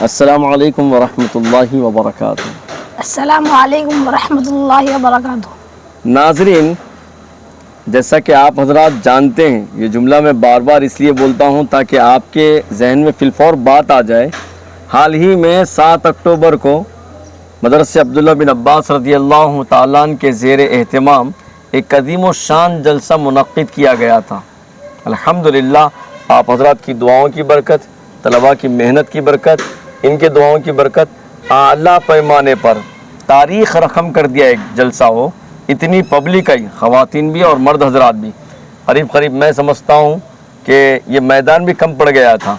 السلام علیکم ورحمۃ اللہ وبرکاتہ۔ السلام علیکم ورحمۃ اللہ وبرکاتہ۔ ناظرین، جیسا کہ آپ حضرات جانتے ہیں، یہ جملہ میں بار بار اس لیے بولتا ہوں تاکہ آپ کے ذہن میں فی الفور بات آ جائے۔ حال ہی میں 7 اکتوبر کو مدرسہ عبداللہ بن عباس رضی اللہ تعالیٰ عنہ کے زیر اہتمام ایک عظیم و شان جلسہ منعقد کیا گیا تھا۔ الحمدللہ آپ حضرات کی دعاؤں کی برکت، طلباء کی محنت کی برکت، ان کے دعاؤں کی برکت، اعلیٰ پیمانے پر تاریخ رقم کر دیا ایک جلسہ ہو۔ اتنی پبلک آئی، خواتین بھی اور مرد حضرات بھی، قریب میں سمجھتا ہوں کہ یہ میدان بھی کم پڑ گیا تھا۔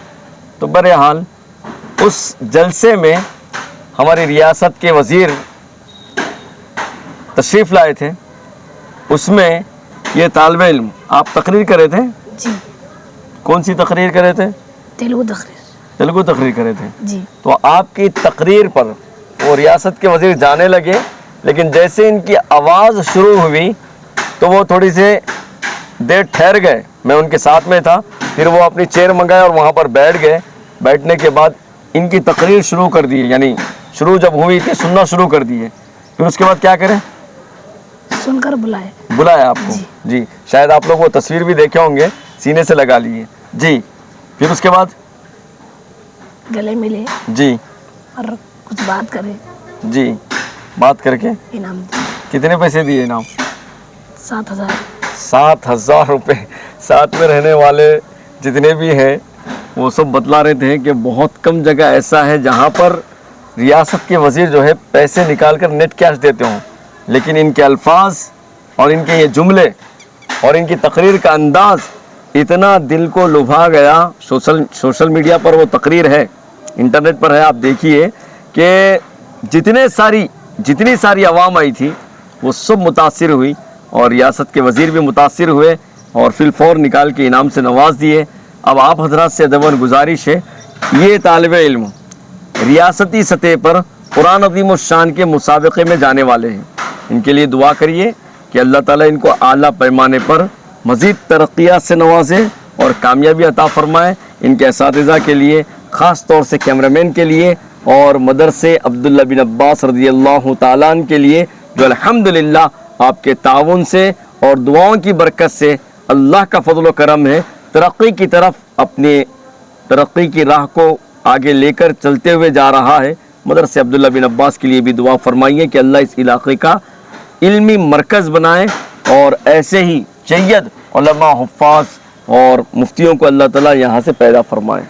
تو بہرحال اس جلسے میں ہماری ریاست کے وزیر تشریف لائے تھے۔ اس میں یہ طالب علم آپ تقریر کرے تھے؟ جی۔ کون سی تقریر کرے تھے؟ تیلگو تقریر کرے تھے جی۔ تو آپ کی تقریر پر وہ ریاست کے وزیر جانے لگے، لیکن جیسے ان کی آواز شروع ہوئی تو وہ تھوڑی سی دیر ٹھہر گئے۔ میں ان کے ساتھ میں تھا، پھر وہ اپنی چیئر منگائے اور وہاں پر بیٹھ گئے۔ بیٹھنے کے بعد ان کی تقریر شروع کر دی، یعنی شروع جب ہوئی تھی سننا شروع کر دیے۔ پھر اس کے بعد کیا کریں؟ سن کر بلایا آپ کو؟ جی، شاید آپ لوگ وہ تصویر بھی دیکھے ہوں گے، سینے سے لگا لیے۔ جی، پھر اس کے بعد گلے ملے جی اور کچھ بات کرے، جی، بات کر کے انعام کتنے پیسے دیے انعام؟ 7,000۔ 7,000 روپے۔ ساتھ میں رہنے والے جتنے بھی ہیں وہ سب بتلا رہے تھے کہ بہت کم جگہ ایسا ہے جہاں پر ریاست کے وزیر جو ہے پیسے نکال کر نیٹ کیش دیتے ہوں، لیکن ان کے الفاظ اور ان کے یہ جملے اور ان کی تقریر کا انداز اتنا دل کو لبھا گیا۔ سوشل میڈیا پر وہ تقریر ہے، انٹرنیٹ پر ہے، آپ دیکھیے کہ جتنی ساری عوام آئی تھی وہ سب متاثر ہوئی اور ریاست کے وزیر بھی متاثر ہوئے اور فی الفور نکال کے انعام سے نواز دیے۔ اب آپ حضرات سے ادباً گزارش ہے، یہ طالب علم ریاستی سطح پر قرآن عظیم الشان کے مسابقے میں جانے والے ہیں۔ ان کے لیے دعا کریے کہ اللہ تعالیٰ ان کو اعلیٰ پیمانے پر مزید ترقیات سے نوازے اور کامیابی عطا فرمائے۔ ان کے اساتذہ کے لیے، خاص طور سے کیمرامین کے لیے اور مدرسے عبداللہ بن عباس رضی اللہ تعالیٰ عنہ کے لیے، جو الحمدللہ آپ کے تعاون سے اور دعاؤں کی برکت سے اللہ کا فضل و کرم ہے، ترقی کی طرف اپنی ترقی کی راہ کو آگے لے کر چلتے ہوئے جا رہا ہے۔ مدرسے عبداللہ بن عباس کے لیے بھی دعا فرمائیے کہ اللہ اس علاقے کا علمی مرکز بنائے اور ایسے ہی جید علماء، حفاظ اور مفتیوں کو اللہ تعالیٰ یہاں سے پیدا فرمائے۔